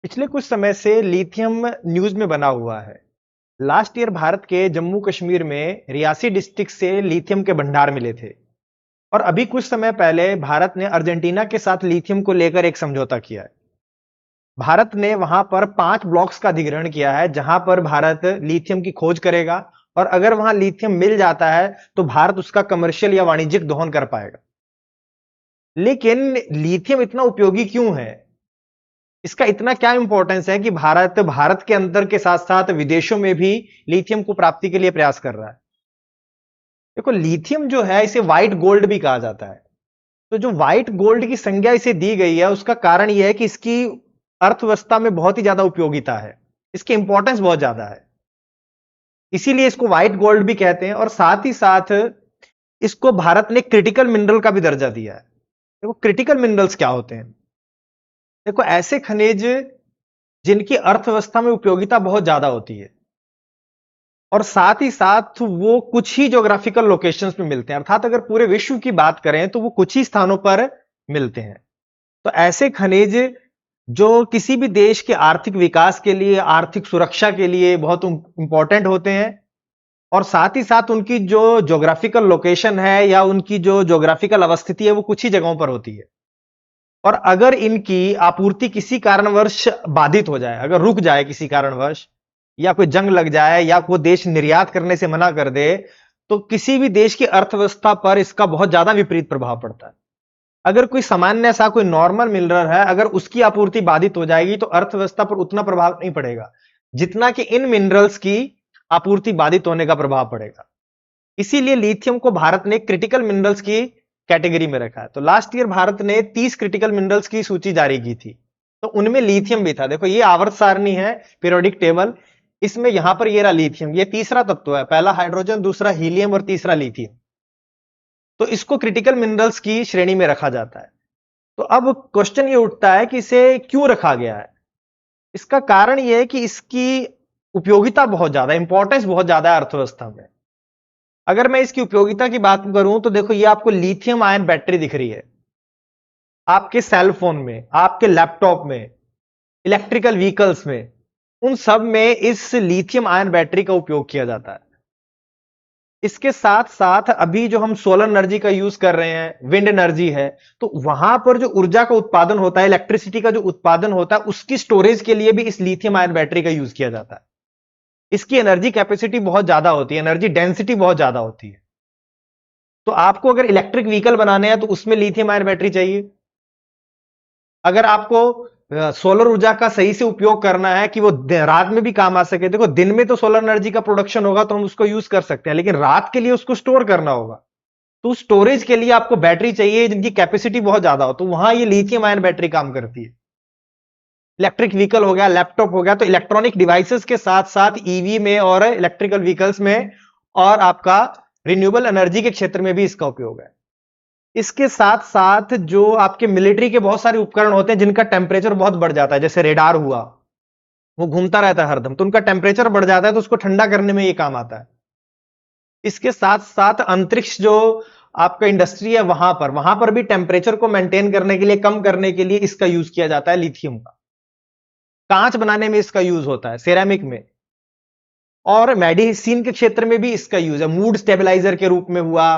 पिछले कुछ समय से लिथियम न्यूज में बना हुआ है। लास्ट ईयर भारत के जम्मू कश्मीर में रियासी डिस्ट्रिक्ट से लिथियम के भंडार मिले थे। और अभी कुछ समय पहले भारत ने अर्जेंटीना के साथ लिथियम को लेकर एक समझौता किया है। भारत ने वहां पर 5 ब्लॉक्स का अधिग्रहण किया है जहां पर भारत लिथियम की खोज करेगा। और अगर वहां लिथियम मिल जाता है तो भारत उसका कमर्शियल या वाणिज्यिक दोहन कर पाएगा। लेकिन लिथियम इतना उपयोगी क्यों है? इसका इतना क्या इंपॉर्टेंस है कि भारत भारत के अंदर के साथ साथ विदेशों में भी लिथियम को प्राप्ति के लिए प्रयास कर रहा है। देखो, लिथियम जो है इसे व्हाइट गोल्ड भी कहा जाता है। तो जो व्हाइट गोल्ड की संज्ञा इसे दी गई है उसका कारण यह है कि इसकी अर्थव्यवस्था में बहुत ही ज्यादा उपयोगिता है। इसकी इंपॉर्टेंस बहुत ज्यादा है, इसीलिए इसको व्हाइट गोल्ड भी कहते हैं। और साथ ही साथ इसको भारत ने क्रिटिकल मिनरल का भी दर्जा दिया है। देखो, क्रिटिकल मिनरल्स क्या होते हैं? देखो, ऐसे खनिज जिनकी अर्थव्यवस्था में उपयोगिता बहुत ज्यादा होती है और साथ ही साथ वो कुछ ही ज्योग्राफिकल लोकेशंस में मिलते हैं, अर्थात अगर पूरे विश्व की बात करें तो वो कुछ ही स्थानों पर मिलते हैं। तो ऐसे खनिज जो किसी भी देश के आर्थिक विकास के लिए, आर्थिक सुरक्षा के लिए बहुत इंपॉर्टेंट होते हैं। और साथ ही साथ उनकी जो ज्योग्राफिकल लोकेशन है या उनकी जो ज्योग्राफिकल अवस्थिति है वो कुछ ही जगहों पर होती है। और अगर इनकी आपूर्ति किसी कारणवश बाधित हो जाए, अगर रुक जाए किसी कारणवश, या कोई जंग लग जाए या कोई देश निर्यात करने से मना कर दे, तो किसी भी देश की अर्थव्यवस्था पर इसका बहुत ज्यादा विपरीत प्रभाव पड़ता है। अगर कोई सामान्य सा कोई नॉर्मल मिनरल है, अगर उसकी आपूर्ति बाधित हो जाएगी तो अर्थव्यवस्था पर उतना प्रभाव नहीं पड़ेगा जितना कि इन मिनरल्स की आपूर्ति बाधित होने का प्रभाव पड़ेगा। इसीलिए लिथियम को भारत ने क्रिटिकल मिनरल्स की कैटेगरी में रखा है। तो लास्ट ईयर भारत ने 30 क्रिटिकल मिनरल्स की सूची जारी की थी, तो उनमें लिथियम भी था। देखो, ये आवर्त सारणी है, पीरियोडिक टेबल। इसमें यहां पर ये रहा लिथियम, ये तीसरा तत्व है। पहला हाइड्रोजन, दूसरा हीलियम और तीसरा लिथियम। तो इसको क्रिटिकल मिनरल्स की श्रेणी में रखा जाता है। तो अब क्वेश्चन ये उठता है कि इसे क्यों रखा गया है। इसका कारण यह है कि इसकी उपयोगिता बहुत ज्यादा, इंपॉर्टेंस बहुत ज्यादा है अर्थव्यवस्था में। अगर मैं इसकी उपयोगिता की बात करूं तो देखो, ये आपको लिथियम आयन बैटरी दिख रही है आपके सेल फोन में, आपके लैपटॉप में, इलेक्ट्रिकल व्हीकल्स में, उन सब में इस लिथियम आयन बैटरी का उपयोग किया जाता है। इसके साथ साथ अभी जो हम सोलर एनर्जी का यूज कर रहे हैं, विंड एनर्जी है, तो वहां पर जो ऊर्जा का उत्पादन होता है, इलेक्ट्रिसिटी का जो उत्पादन होता है, उसकी स्टोरेज के लिए भी इस लिथियम आयन बैटरी का यूज किया जाता है। इसकी एनर्जी कैपेसिटी बहुत ज्यादा होती है, एनर्जी डेंसिटी बहुत ज्यादा होती है। तो आपको अगर इलेक्ट्रिक व्हीकल बनाने हैं तो उसमें लिथियम आयन बैटरी चाहिए। अगर आपको सोलर ऊर्जा का सही से उपयोग करना है कि वो रात में भी काम आ सके, देखो दिन में तो सोलर एनर्जी का प्रोडक्शन होगा तो हम उसको यूज कर सकते हैं, लेकिन रात के लिए उसको स्टोर करना होगा। तो स्टोरेज के लिए आपको बैटरी चाहिए जिनकी कैपेसिटी बहुत ज्यादा हो, तो वहां ये लिथियम आयन बैटरी काम करती है। इलेक्ट्रिक व्हीकल हो गया, लैपटॉप हो गया, तो इलेक्ट्रॉनिक डिवाइसेस के साथ साथ ईवी में और इलेक्ट्रिकल व्हीकल्स में और आपका रिन्यूएबल एनर्जी के क्षेत्र में भी इसका उपयोग है। इसके साथ साथ जो आपके मिलिट्री के बहुत सारे उपकरण होते हैं जिनका टेम्परेचर बहुत बढ़ जाता है, जैसे रेडार हुआ, वो घूमता रहता है हरदम, तो उनका टेम्परेचर बढ़ जाता है, तो उसको ठंडा करने में ये काम आता है। इसके साथ साथ अंतरिक्ष जो आपका इंडस्ट्री है वहां पर भी टेम्परेचर को मेंटेन करने के लिए, कम करने के लिए इसका यूज किया जाता है लिथियम का। कांच बनाने में इसका यूज होता है, सेरामिक में। और मेडिसिन के क्षेत्र में भी इसका यूज है, मूड स्टेबलाइजर के रूप में हुआ।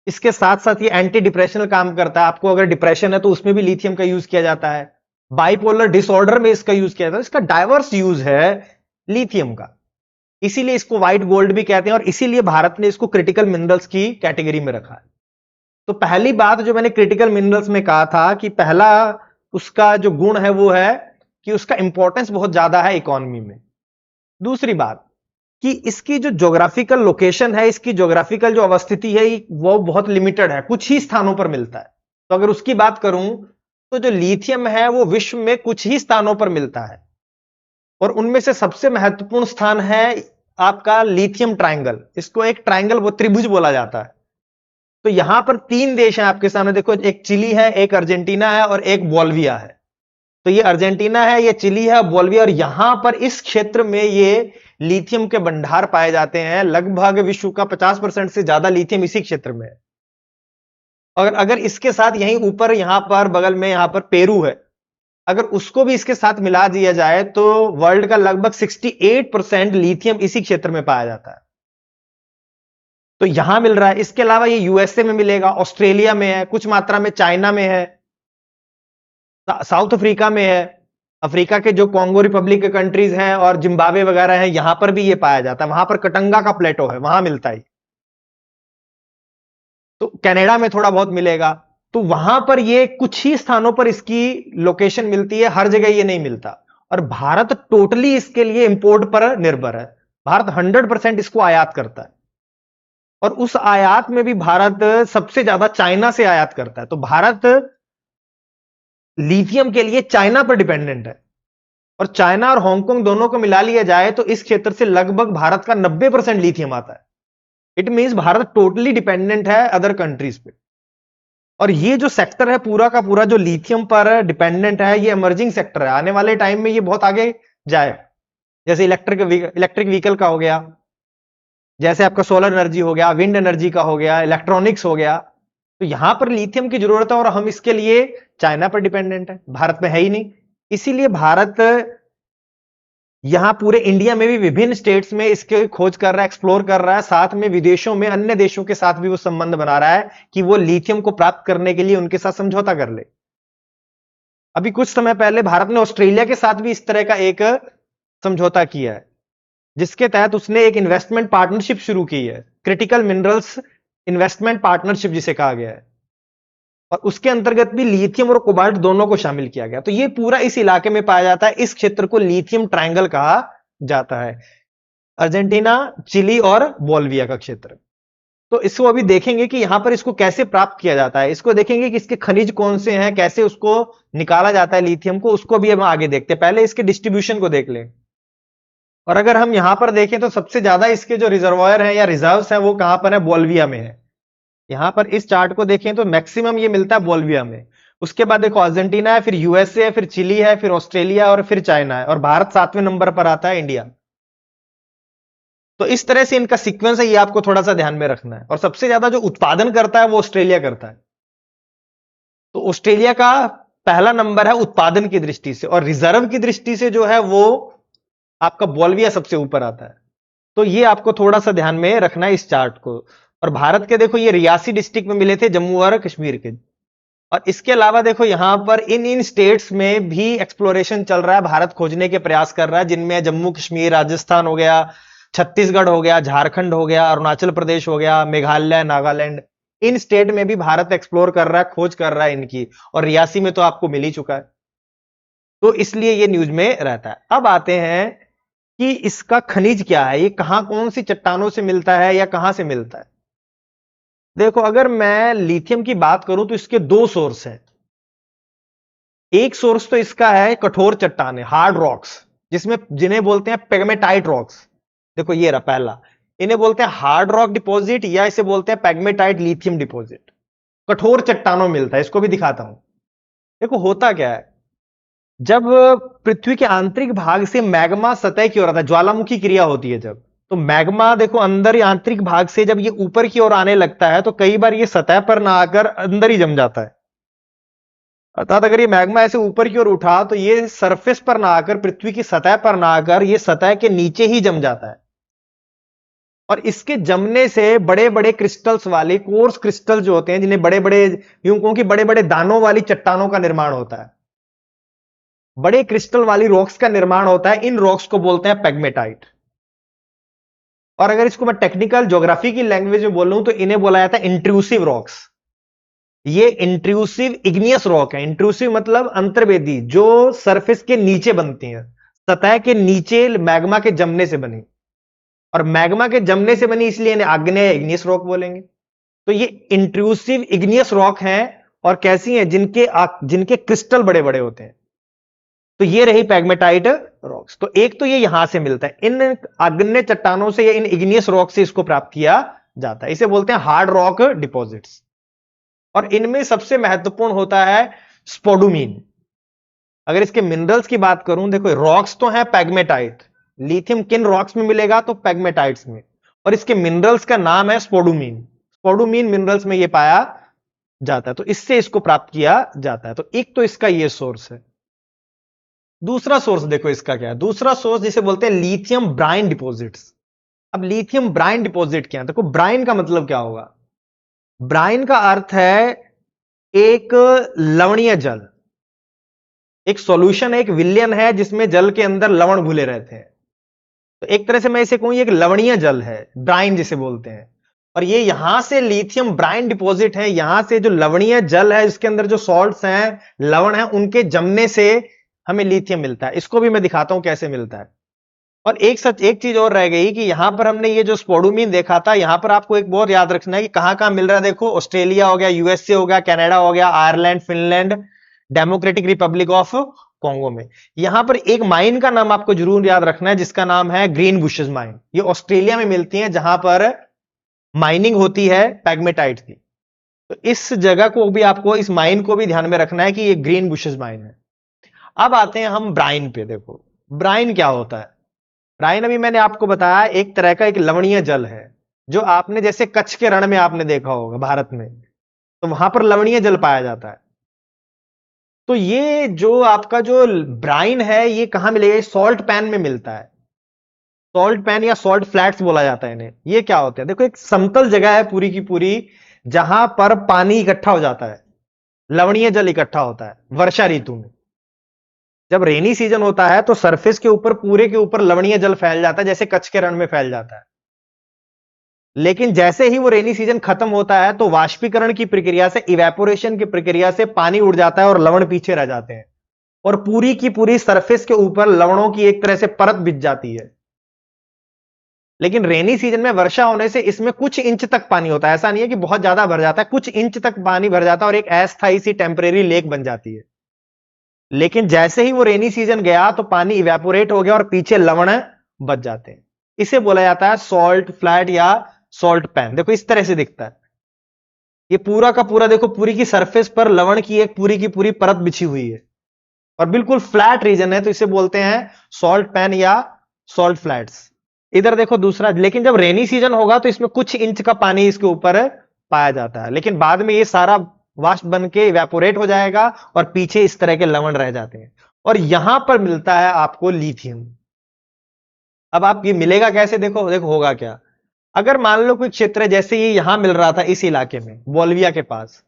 इसके साथ साथ ये एंटी डिप्रेशनल काम करता है, आपको अगर डिप्रेशन है तो उसमें भी लिथियम का यूज किया जाता है। बाइपोलर डिसऑर्डर में इसका यूज किया जाता है। इसका डाइवर्स यूज है लिथियम का, इसीलिए इसको व्हाइट गोल्ड भी कहते हैं और इसीलिए भारत ने इसको क्रिटिकल मिनरल्स की कैटेगरी में रखा है। तो पहली बात जो मैंने क्रिटिकल मिनरल्स में कहा था कि पहला उसका जो गुण है वो है कि उसका इंपॉर्टेंस बहुत ज्यादा है इकोनॉमी में। दूसरी बात कि इसकी जो ज्योग्राफिकल लोकेशन है, इसकी ज्योग्राफिकल जो अवस्थिति है वो बहुत लिमिटेड है, कुछ ही स्थानों पर मिलता है। तो अगर उसकी बात करूं तो जो लिथियम है वो विश्व में कुछ ही स्थानों पर मिलता है। और उनमें से सबसे महत्वपूर्ण स्थान है आपका लिथियम ट्रायंगल। इसको एक ट्रायंगल, वो त्रिभुज बोला जाता है। तो यहां पर 3 देश हैं आपके सामने, देखो, एक चिली है, एक अर्जेंटीना है और एक बोल्विया है। तो ये अर्जेंटीना है, ये चिली है, बोल्विया, और यहां पर इस क्षेत्र में ये लिथियम के भंडार पाए जाते हैं। लगभग विश्व का 50% से ज्यादा लिथियम इसी क्षेत्र में है। और अगर इसके साथ यहीं ऊपर, यहां पर बगल में, यहां पर पेरू है, अगर उसको भी इसके साथ मिला दिया जाए तो वर्ल्ड का लगभग 68% लिथियम इसी क्षेत्र में पाया जाता है। तो यहां मिल रहा है। इसके अलावा ये यूएसए में मिलेगा, ऑस्ट्रेलिया में है, कुछ मात्रा में चाइना में है, साउथ अफ्रीका में है, अफ्रीका के जो कॉन्गो रिपब्लिक के कंट्रीज हैं और जिम्बाब्वे वगैरह हैं, यहां पर भी ये पाया जाता है। वहां पर कटंगा का प्लेटो है, वहां मिलता है। तो कनाडा में थोड़ा बहुत मिलेगा। तो वहां पर ये कुछ ही स्थानों पर इसकी लोकेशन मिलती है, हर जगह ये नहीं मिलता। और भारत टोटली इसके लिए इंपोर्ट पर निर्भर है। भारत 100% इसको आयात करता है, और उस आयात में भी भारत सबसे ज्यादा चाइना से आयात करता है। तो भारत लिथियम के लिए चाइना पर डिपेंडेंट है, और चाइना और हांगकांग दोनों को मिला लिया जाए तो इस क्षेत्र से लगभग भारत का 90% लिथियम आता है। It means Bharat totally dependent है अदर कंट्रीज पे। और ये जो सेक्टर है पूरा का पूरा जो लिथियम पर डिपेंडेंट है, ये इमर्जिंग सेक्टर है। आने वाले टाइम में ये बहुत आगे जाए। जैसे इलेक्ट्रिक व्हीकल का हो गया, जैसे आपका सोलर एनर्जी हो गया, विंड एनर्जी का हो गया, इलेक्ट्रॉनिक्स हो गया। तो यहां पर लिथियम की जरूरत है, और हम इसके लिए चाइना पर डिपेंडेंट है, भारत में है ही नहीं। इसीलिए भारत यहां पूरे इंडिया में भी विभिन्न स्टेट्स में इसके खोज कर रहा है, एक्सप्लोर कर रहा है। साथ में विदेशों में अन्य देशों के साथ भी वो संबंध बना रहा है कि वो लिथियम को प्राप्त करने के लिए उनके साथ समझौता कर ले। अभी कुछ समय पहले भारत ने ऑस्ट्रेलिया के साथ भी इस तरह का एक समझौता किया है, जिसके तहत उसने एक इन्वेस्टमेंट पार्टनरशिप शुरू की है, क्रिटिकल मिनरल्स इन्वेस्टमेंट पार्टनरशिप जिसे कहा गया है। और उसके अंतर्गत भी लिथियम और कोबाल्ट दोनों को शामिल किया गया। तो ये पूरा इस इलाके में पाया जाता है। इस क्षेत्र को लिथियम ट्रायंगल कहा जाता है, अर्जेंटीना, चिली और बोल्विया का क्षेत्र। तो इसको अभी देखेंगे कि यहां पर इसको कैसे प्राप्त किया जाता है। इसको देखेंगे कि इसके खनिज कौन से हैं, कैसे उसको निकाला जाता है लिथियम को, उसको भी हम आगे देखते हैं। पहले इसके डिस्ट्रीब्यूशन को देख लें। और अगर हम यहां पर देखें तो सबसे ज्यादा इसके जो रिजर्वायर हैं या रिजर्व्स हैं वो कहां पर है, बोल्विया में है। यहां पर इस चार्ट को देखें तो मैक्सिमम ये मिलता है बोल्विया में। उसके बाद देखो अर्जेंटीना है, फिर यूएसए है, फिर चिली है, फिर ऑस्ट्रेलिया और फिर चाइना है, और भारत 7वें नंबर पर आता है, इंडिया। तो इस तरह से इनका सीक्वेंस है, ये आपको थोड़ा सा ध्यान में रखना है। और सबसे ज्यादा जो उत्पादन करता है वो ऑस्ट्रेलिया करता है। तो ऑस्ट्रेलिया का पहला नंबर है उत्पादन की दृष्टि से, और रिजर्व की दृष्टि से जो है वो आपका बोल्विया सबसे ऊपर आता है। तो ये आपको थोड़ा सा ध्यान में रखना है इस चार्ट को। और भारत के देखो ये रियासी डिस्ट्रिक्ट में मिले थे, जम्मू और कश्मीर के। और इसके अलावा देखो यहां पर इन स्टेट्स में भी एक्सप्लोरेशन चल रहा है, भारत खोजने के प्रयास कर रहा है, जिनमें जम्मू कश्मीर, राजस्थान हो गया, छत्तीसगढ़ हो गया, झारखंड हो गया, अरुणाचल प्रदेश हो गया, मेघालय, नागालैंड। इन स्टेट में भी भारत एक्सप्लोर कर रहा है, खोज कर रहा है इनकी। और रियासी में तो आपको मिल ही चुका है, तो इसलिए ये न्यूज में रहता है। अब आते हैं कि इसका खनिज क्या है, ये कहां कौन सी चट्टानों से मिलता है या कहां से मिलता है। देखो अगर मैं लिथियम की बात करूं तो इसके दो सोर्स हैं। एक सोर्स तो इसका है कठोर चट्टाने, हार्ड रॉक्स, जिसमें जिन्हें बोलते हैं पेगमेटाइट रॉक्स। देखो ये रहा पहला, इन्हें बोलते हैं हार्ड रॉक डिपॉजिट, या इसे बोलते हैं पेगमेटाइट लिथियम डिपॉजिट। कठोर चट्टानों में मिलता है। इसको भी दिखाता हूं। देखो होता क्या है, जब पृथ्वी के आंतरिक भाग से मैग्मा सतह की ओर आता है, ज्वालामुखी क्रिया होती है जब, तो मैग्मा देखो अंदर आंतरिक भाग से जब ये ऊपर की ओर आने लगता है तो कई बार ये सतह पर ना आकर अंदर ही जम जाता है। अर्थात अगर ये मैग्मा ऐसे ऊपर की ओर उठा तो ये सरफेस पर ना आकर, पृथ्वी की सतह पर ना आकर, ये सतह के नीचे ही जम जाता है। और इसके जमने से बड़े बड़े क्रिस्टल्स वाले कोर्स क्रिस्टल जो होते हैं, जिन्हें बड़े बड़े, यूं कहूं कि बड़े बड़े दानों वाली चट्टानों का निर्माण होता है, बड़े क्रिस्टल वाली रॉक्स का निर्माण होता है। इन रॉक्स को बोलते हैं पेगमेटाइट। और अगर इसको मैं टेक्निकल ज्योग्राफी की लैंग्वेज में बोलूं तो इन्हें बोला जाता है इंट्रूसिव रॉक्स। ये इंट्रूसिव इग्नियस रॉक है। इंट्रूसिव मतलब अंतर्वेदी, जो सरफेस के नीचे बनती हैं, सतह के नीचे मैग्मा के जमने से बनी। और मैग्मा के जमने से बनी इसलिए इन्हें आग्नेय इग्नियस रॉक बोलेंगे। तो ये इंट्रूसिव इग्नियस रॉक हैं। और कैसी हैं, जिनके क्रिस्टल बड़े बड़े होते हैं। तो ये रही पैग्मेटाइट रॉक्स। तो एक तो ये यहां से मिलता है, इन आग्नेय चट्टानों से या इन इग्नियस रॉक से इसको प्राप्त किया जाता है। इसे बोलते हैं हार्ड रॉक डिपॉजिट्स। और इनमें सबसे महत्वपूर्ण होता है स्पोडुमीन। अगर इसके मिनरल्स की बात करूं, देखो रॉक्स तो है पैग्मेटाइट, लिथियम किन रॉक्स में मिलेगा, तो पैग्मेटाइट्स में। और इसके मिनरल्स का नाम है स्पोडुमीन। स्पोडुमीन मिनरल्स में यह पाया जाता है, तो इससे इसको प्राप्त किया जाता है। तो एक तो इसका यह सोर्स है। दूसरा सोर्स देखो इसका क्या है, दूसरा सोर्स जिसे बोलते हैं लिथियम ब्राइन डिपॉजिट्स। अब लिथियम ब्राइन डिपॉजिट क्या है? देखो ब्राइन का मतलब क्या होगा? ब्राइन का अर्थ है एक लवणीय जल, एक सॉल्यूशन है, एक विलयन है जिसमें जल के अंदर लवण घुले रहते हैं। तो एक तरह से मैं इसे कहूं ये एक लवणीय जल है, ब्राइन जिसे बोलते हैं। और ये यहां से लिथियम ब्राइन डिपॉजिट है, यहां से जो लवणीय जल है इसके अंदर जो सॉल्ट्स हैं, लवण है, उनके जमने से हमें लिथियम मिलता है। इसको भी मैं दिखाता हूं कैसे मिलता है। और एक चीज और रह गई कि यहां पर हमने ये जो स्पोडुमीन देखा था, यहां पर आपको एक बहुत याद रखना है कि कहां कहां मिल रहा है। देखो ऑस्ट्रेलिया हो गया, यूएसए हो गया, कनाडा हो गया, Ireland, Finland, democratic Republic of Congo में। यहां पर एक माइन का नाम आपको जरूर याद रखना है जिसका नाम है ग्रीन बुशेस माइन। ये ऑस्ट्रेलिया में मिलती है जहां पर माइनिंग होती है पैग्मेटाइट की। तो इस जगह को भी आपको, इस माइन को भी ध्यान में रखना है कि ये ग्रीन बुशेस माइन है। अब आते हैं हम ब्राइन पे। देखो ब्राइन क्या होता है? ब्राइन अभी मैंने आपको बताया एक तरह का एक लवणीय जल है, जो आपने जैसे कच्छ के रण में आपने देखा होगा भारत में, तो वहां पर लवणीय जल पाया जाता है। तो ये जो आपका जो ब्राइन है ये कहां मिलेगा? सॉल्ट पैन में मिलता है। सॉल्ट पैन या सॉल्ट फ्लैट्स बोला जाता है इन्हें। ये क्या होते हैं? देखो एक समतल जगह है पूरी की पूरी, जहां पर पानी इकट्ठा हो जाता है, लवणीय जल इकट्ठा होता है वर्षा ऋतु में। जब रेनी सीजन होता है तो सरफेस के ऊपर, पूरे के ऊपर लवणीय जल फैल जाता है, जैसे कच्छ के रण में फैल जाता है। लेकिन जैसे ही वो रेनी सीजन खत्म होता है तो वाष्पीकरण की प्रक्रिया से, इवेपोरेशन की प्रक्रिया से पानी उड़ जाता है और लवण पीछे रह जाते हैं, और पूरी की पूरी सरफेस के ऊपर लवणों की एक तरह से परत बिछ जाती है। लेकिन रेनी सीजन में वर्षा होने से इसमें कुछ इंच तक पानी होता है, ऐसा नहीं है कि बहुत ज्यादा भर जाता है, कुछ इंच तक पानी भर जाता है और एक अस्थायी सी टेम्परेरी लेक बन जाती है। लेकिन जैसे ही वो रेनी सीजन गया तो पानी इवेपोरेट हो गया और पीछे लवण बच जाते हैं। इसे बोला जाता है सॉल्ट फ्लैट या सॉल्ट पैन। देखो इस तरह से दिखता है ये पूरा का पूरा। देखो पूरी की सरफेस पर लवण की एक पूरी की पूरी परत बिछी हुई है और बिल्कुल फ्लैट रीजन है, तो इसे बोलते हैं सॉल्ट पैन या सॉल्ट फ्लैट्स। इधर देखो दूसरा, लेकिन जब रेनी सीजन होगा तो इसमें कुछ इंच का पानी इसके ऊपर पाया जाता है, लेकिन बाद में ये सारा वाष्प बन के इवेपोरेट हो जाएगा और पीछे इस तरह के लवण रह जाते हैं। और यहां पर मिलता है आपको लिथियम। अब आप ये मिलेगा कैसे? देखो देखो होगा क्या। अगर मान लो कोई क्षेत्र है, जैसे ये यहां मिल रहा था इस इलाके में, बोल्विया के पास,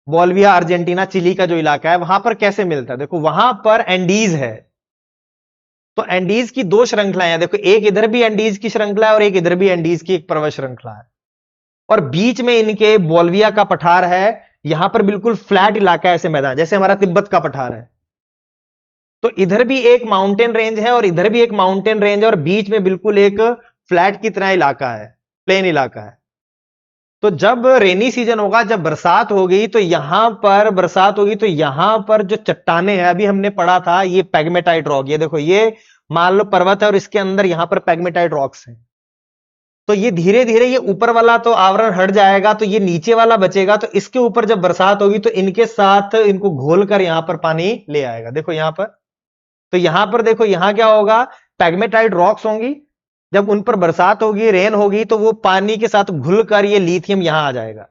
बोल्विया अर्जेंटीना चिली का जो इलाका है, वहां पर कैसे मिलता है? देखो वहां पर एंडीज है, तो एंडीज की दो श्रृंखलाएं हैं। देखो एक इधर भी एंडीज की श्रृंखला है और एक इधर भी एंडीज की एक पर्वत श्रृंखला है, और बीच में इनके बोल्विया का पठार है। यहां पर बिल्कुल फ्लैट इलाका है, ऐसे मैदान जैसे हमारा तिब्बत का पठार है। तो इधर भी एक माउंटेन रेंज है और इधर भी एक माउंटेन रेंज है, और बीच में बिल्कुल एक फ्लैट की तरह इलाका है, प्लेन इलाका है। तो जब रेनी सीजन होगा, जब बरसात होगी, तो यहां पर बरसात होगी तो यहां पर जो चट्टाने हैं, अभी हमने पढ़ा था ये पैग्मेटाइट रॉक, ये देखो ये मान लो पर्वत है और इसके अंदर यहां पर पैग्मेटाइट रॉक्स हैं। तो ये धीरे धीरे ये ऊपर वाला तो आवरण हट जाएगा, तो ये नीचे वाला बचेगा। तो इसके ऊपर जब बरसात होगी तो इनके साथ इनको घोल कर यहां पर पानी ले आएगा। देखो यहां पर, तो यहां पर देखो यहां क्या होगा? पैग्मेटाइट रॉक्स होंगी, जब उन पर बरसात होगी, रेन होगी, तो वो पानी के साथ घुल कर ये लिथियम यहां आ जाएगा।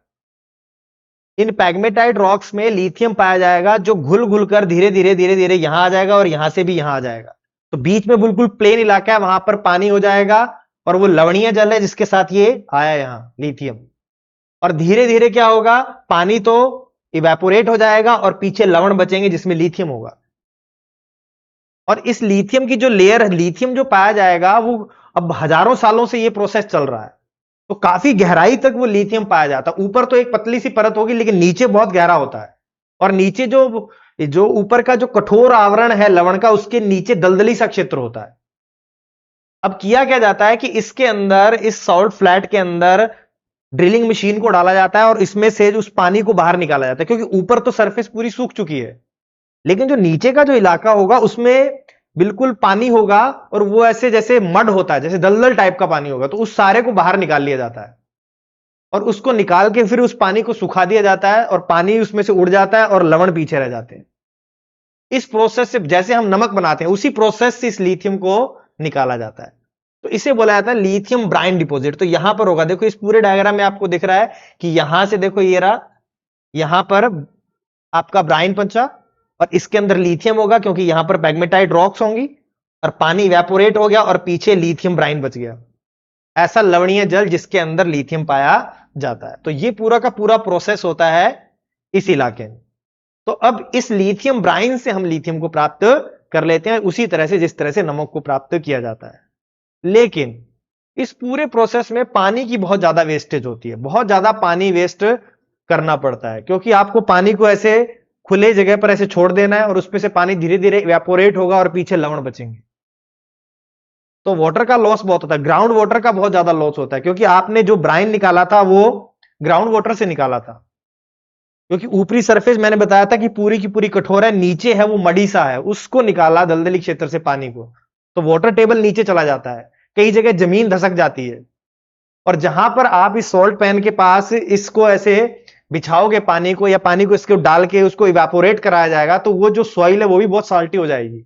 इन पैग्मेटाइट रॉक्स में लिथियम पाया जाएगा, जो घुल घुल कर धीरे धीरे धीरे धीरे यहां आ जाएगा और यहां से भी यहां आ जाएगा। तो बीच में बिल्कुल प्लेन इलाका है, वहां पर पानी हो जाएगा और वो लवणीय जल है जिसके साथ ये आया यहां लिथियम। और धीरे धीरे क्या होगा? पानी तो इवेपोरेट हो जाएगा और पीछे लवण बचेंगे जिसमें लिथियम होगा। और इस लिथियम की जो लेयर है, लिथियम जो पाया जाएगा, वो अब हजारों सालों से ये प्रोसेस चल रहा है, तो काफी गहराई तक वो लिथियम पाया जाता है। ऊपर तो एक पतली सी परत होगी, लेकिन नीचे बहुत गहरा होता है। और नीचे जो जो ऊपर का जो कठोर आवरण है लवण का, उसके नीचे दलदली सा क्षेत्र होता है। अब किया क्या जाता है कि इसके अंदर, इस सॉल्ट फ्लैट के अंदर ड्रिलिंग मशीन को डाला जाता है और इसमें से उस पानी को बाहर निकाला जाता है, क्योंकि ऊपर तो सरफेस पूरी सूख चुकी है, लेकिन जो नीचे का जो इलाका होगा उसमें बिल्कुल पानी होगा, और वो ऐसे जैसे मड होता है, जैसे दलदल टाइप का पानी होगा, तो उस सारे को बाहर निकाल लिया जाता है और उसको निकाल के फिर उस पानी को सुखा दिया जाता है और पानी उसमें से उड़ जाता है और लवण पीछे रह जाते हैं। इस प्रोसेस से, जैसे हम नमक बनाते हैं, उसी प्रोसेस से इस लिथियम को निकाला जाता है। तो इसे बोला जाता है लिथियम ब्राइन डिपॉजिट। तो यहां पर होगा, देखो इस पूरे डायग्राम में आपको दिख रहा है कि यहां से देखो ये रहा, यहां पर आपका ब्राइन पंचा, और इसके अंदर लिथियम होगा क्योंकि यहां पर पैग्मेटाइट रॉक्स होंगी, और पानी इवेपोरेट हो गया और पीछे लिथियम ब्राइन बच गया। ऐसा लवणीय जल जिसके अंदर लिथियम पाया जाता है। तो ये पूरा का पूरा प्रोसेस होता है इस इलाके में। तो अब इस लिथियम ब्राइन से हम लिथियम को प्राप्त कर लेते हैं, उसी तरह से जिस तरह से नमक को प्राप्त किया जाता है। लेकिन इस पूरे प्रोसेस में पानी की बहुत ज्यादा वेस्टेज होती है, बहुत ज्यादा पानी वेस्ट करना पड़ता है, क्योंकि आपको पानी को ऐसे खुले जगह पर ऐसे छोड़ देना है और उसमें से पानी धीरे धीरे इवेपोरेट होगा और पीछे लवण बचेंगे। तो वाटर का लॉस बहुत होता है, ग्राउंड वाटर का बहुत ज्यादा लॉस होता है, क्योंकि आपने जो ब्राइन निकाला था वो ग्राउंड वाटर से निकाला था। क्योंकि ऊपरी सरफेस मैंने बताया था कि पूरी की पूरी कठोर है, नीचे है वो मड़ी सा है, उसको निकाला दलदली क्षेत्र से पानी को, तो वाटर टेबल नीचे चला जाता है, कई जगह जमीन धसक जाती है। और जहां पर आप इस सॉल्ट पैन के पास इसको ऐसे बिछाओगे पानी को, या पानी को इसको डाल के उसको इवेपोरेट कराया जाएगा, तो वो जो सॉइल है वो भी बहुत साल्टी हो जाएगी।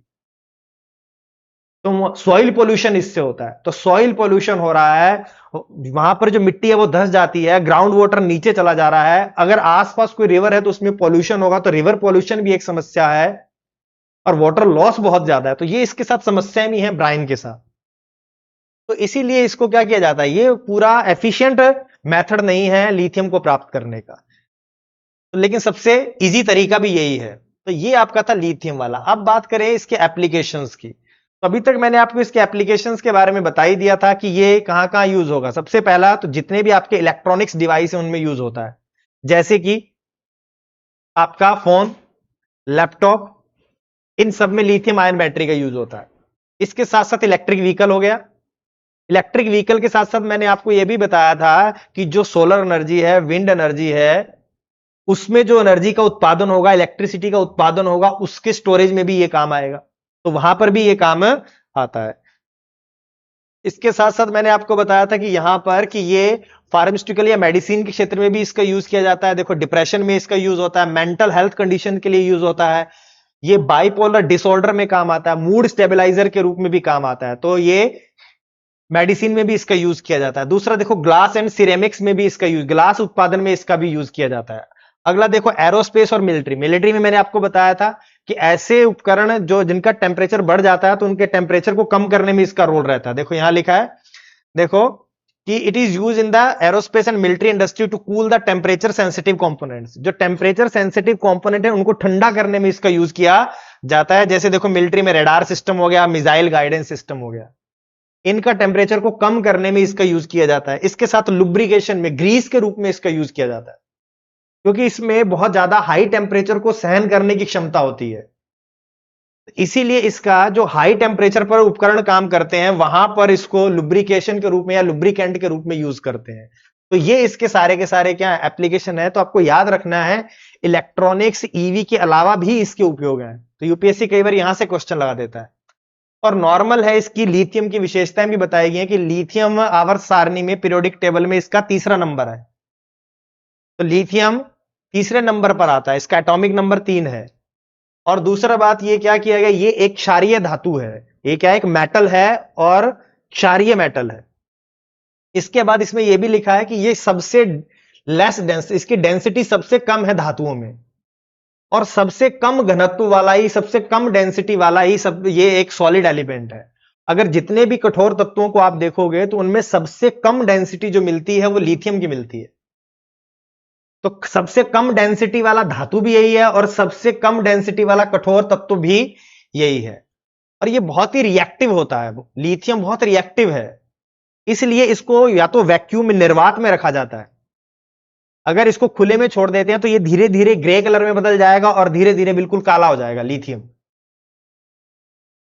तो सॉइल पोल्यूशन इससे होता है। तो सॉइल पोल्यूशन हो रहा है, वहां पर जो मिट्टी है वो धंस जाती है, ग्राउंड वाटर नीचे चला जा रहा है। अगर आसपास कोई रिवर है तो उसमें पोल्यूशन होगा, तो रिवर पोल्यूशन भी एक समस्या है, और वाटर लॉस बहुत ज्यादा है। तो ये इसके साथ समस्याएं भी हैं ब्राइन के साथ। तो इसीलिए इसको क्या किया जाता है, ये पूरा एफिशिएंट मेथड नहीं है लिथियम को प्राप्त करने का, तो लेकिन सबसे इजी तरीका भी यही है। तो ये आपका था लिथियम वाला। अब बात करें इसके एप्लीकेशंस की। तो अभी तक मैंने आपको इसके एप्लीकेशंस के बारे में बता ही दिया था कि ये कहां कहां यूज होगा। सबसे पहला तो जितने भी आपके इलेक्ट्रॉनिक्स डिवाइस हैं उनमें यूज होता है, जैसे कि आपका फोन, लैपटॉप, इन सब में लिथियम आयन बैटरी का यूज होता है। इसके साथ साथ इलेक्ट्रिक व्हीकल हो गया। इलेक्ट्रिक व्हीकल के साथ साथ मैंने आपको यह भी बताया था कि जो सोलर एनर्जी है, विंड एनर्जी है, उसमें जो एनर्जी का उत्पादन होगा, इलेक्ट्रिसिटी का उत्पादन होगा, उसके स्टोरेज में भी ये काम आएगा। तो वहां पर भी ये काम आता है। इसके साथ साथ मैंने आपको बताया था कि यहां पर कि ये फार्मास्यूटिकल या मेडिसिन के क्षेत्र में भी इसका यूज किया जाता है। देखो, डिप्रेशन में इसका यूज होता है, मेंटल हेल्थ कंडीशन के लिए यूज होता है, ये बाइपोलर डिसऑर्डर में काम आता है, मूड स्टेबलाइजर के रूप में भी काम आता है। तो ये मेडिसिन में भी इसका यूज किया जाता है। दूसरा देखो, ग्लास एंड सिरेमिक्स में भी इसका यूज, ग्लास उत्पादन में इसका भी यूज किया जाता है। अगला देखो, एरोस्पेस और मिलिट्री। मिलिट्री में मैंने आपको बताया था कि ऐसे उपकरण जो जिनका टेम्परेचर बढ़ जाता है तो उनके टेम्परेचर को कम करने में इसका रोल रहता है। देखो यहां लिखा है, देखो कि it is use in the aerospace and military industry to cool the temperature sensitive components. जो टेम्परेचर सेंसिटिव कंपोनेंट है उनको ठंडा करने में इसका यूज किया जाता है। जैसे देखो, मिलिट्री में रेडार सिस्टम हो गया, मिसाइल गाइडेंस सिस्टम हो गया, इनका टेम्परेचर को कम करने में इसका यूज किया जाता है। इसके साथ लुब्रिकेशन में, ग्रीस के रूप में इसका यूज किया जाता है, क्योंकि इसमें बहुत ज्यादा हाई टेम्परेचर को सहन करने की क्षमता होती है। इसीलिए इसका जो हाई टेम्परेचर पर उपकरण काम करते हैं वहां पर इसको लुब्रिकेशन के रूप में या लुब्रिकेंट के रूप में यूज करते हैं। तो ये इसके सारे के सारे क्या एप्लीकेशन है। तो आपको याद रखना है, इलेक्ट्रॉनिक्स, ईवी के अलावा भी इसके उपयोग हैं। तो यूपीएससी कई बार यहां से क्वेश्चन लगा देता है। और नॉर्मल है इसकी, लिथियम की विशेषताएं भी बताई गई हैं कि लिथियम आवर्त सारणी में, पीरियोडिक टेबल में इसका तीसरा नंबर है। तो लिथियम तीसरे नंबर पर आता है, इसका एटॉमिक नंबर 3 है। और दूसरा बात ये क्या किया गया, ये एक क्षारीय धातु है। ये क्या है, एक मेटल है और क्षारीय मेटल है। इसके बाद इसमें यह भी लिखा है कि ये सबसे लेस डेंस, इसकी डेंसिटी सबसे कम है धातुओं में, और सबसे कम घनत्व वाला ही, सबसे कम डेंसिटी वाला ही सब, ये एक सॉलिड एलिमेंट है। अगर जितने भी कठोर तत्वों को आप देखोगे तो उनमें सबसे कम डेंसिटी जो मिलती है वो लिथियम की मिलती है। तो सबसे कम डेंसिटी वाला धातु भी यही है और सबसे कम डेंसिटी वाला कठोर तत्व भी यही है। और ये बहुत ही रिएक्टिव होता है, लिथियम बहुत रिएक्टिव है, इसलिए इसको या तो वैक्यूम में, निर्वात में रखा जाता है। अगर इसको खुले में छोड़ देते हैं तो ये धीरे धीरे ग्रे कलर में बदल जाएगा और धीरे धीरे बिल्कुल काला हो जाएगा लिथियम।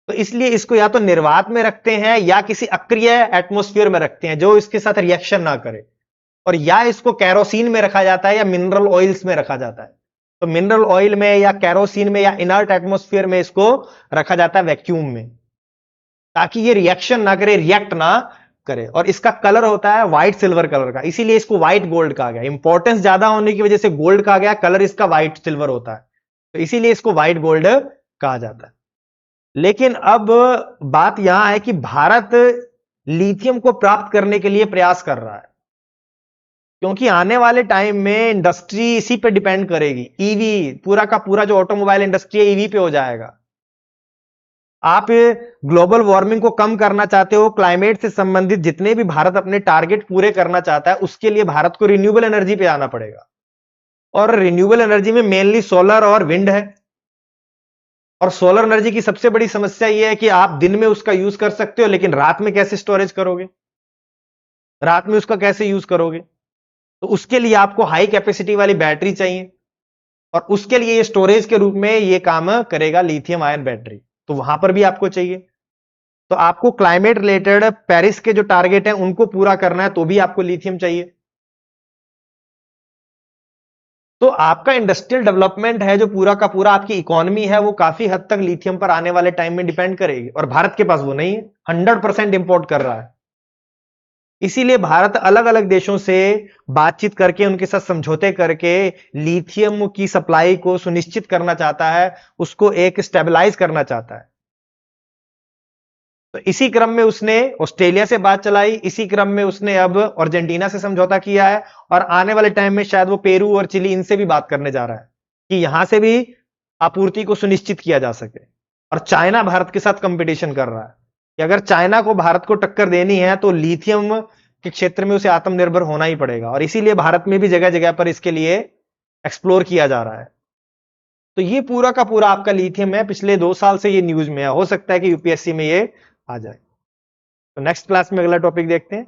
तो इसलिए इसको या तो निर्वात में रखते हैं या किसी अक्रिय एटमॉस्फेयर में रखते हैं जो इसके साथ रिएक्शन ना करे, और या इसको कैरोसिन में रखा जाता है या मिनरल ऑयल्स में रखा जाता है। तो मिनरल ऑयल में या कैरोसिन में या इनर्ट एटमॉस्फेयर में इसको रखा जाता है, वैक्यूम में, ताकि ये रिएक्शन ना करे, रिएक्ट ना करे। और इसका कलर होता है व्हाइट सिल्वर कलर का, इसीलिए इसको व्हाइट गोल्ड कहा गया। इंपॉर्टेंस ज्यादा होने की वजह से गोल्ड कहा गया, कलर इसका व्हाइट सिल्वर होता है, तो इसीलिए इसको व्हाइट गोल्ड कहा जाता है। लेकिन अब बात यहां है कि भारत लिथियम को प्राप्त करने के लिए प्रयास कर रहा है। क्योंकि आने वाले टाइम में इंडस्ट्री इसी पे डिपेंड करेगी। ईवी, पूरा का पूरा जो ऑटोमोबाइल इंडस्ट्री है ईवी पे हो जाएगा। आप ग्लोबल वार्मिंग को कम करना चाहते हो, क्लाइमेट से संबंधित जितने भी भारत अपने टारगेट पूरे करना चाहता है, उसके लिए भारत को रिन्यूएबल एनर्जी पे आना पड़ेगा। और रिन्यूएबल एनर्जी में मेनली सोलर और विंड है। और सोलर एनर्जी की सबसे बड़ी समस्या यह है कि आप दिन में उसका यूज कर सकते हो, लेकिन रात में कैसे स्टोरेज करोगे, रात में उसका कैसे यूज करोगे? तो उसके लिए आपको हाई कैपेसिटी वाली बैटरी चाहिए, और उसके लिए ये स्टोरेज के रूप में ये काम करेगा लिथियम आयन बैटरी। तो वहां पर भी आपको चाहिए। तो आपको क्लाइमेट रिलेटेड पेरिस के जो टारगेट हैं उनको पूरा करना है, तो भी आपको लिथियम चाहिए। तो आपका इंडस्ट्रियल डेवलपमेंट है जो पूरा का पूरा, आपकी इकोनॉमी है, वो काफी हद तक लिथियम पर आने वाले टाइम में डिपेंड करेगी। और भारत के पास वो नहीं है, 100% इंपोर्ट कर रहा है। इसीलिए भारत अलग अलग देशों से बातचीत करके, उनके साथ समझौते करके लिथियम की सप्लाई को सुनिश्चित करना चाहता है, उसको एक स्टेबलाइज करना चाहता है। तो इसी क्रम में उसने ऑस्ट्रेलिया से बात चलाई, इसी क्रम में उसने अब अर्जेंटीना से समझौता किया है, और आने वाले टाइम में शायद वो पेरू और चिली इनसे भी बात करने जा रहा है कि यहां से भी आपूर्ति को सुनिश्चित किया जा सके। और चाइना भारत के साथ कंपटीशन कर रहा है कि अगर चाइना को भारत को टक्कर देनी है तो लिथियम के क्षेत्र में उसे आत्मनिर्भर होना ही पड़ेगा। और इसीलिए भारत में भी जगह जगह पर इसके लिए एक्सप्लोर किया जा रहा है। तो ये पूरा का पूरा आपका लिथियम है, पिछले 2 साल से ये न्यूज में है, हो सकता है कि यूपीएससी में ये आ जाए। तो नेक्स्ट क्लास में अगला टॉपिक देखते हैं।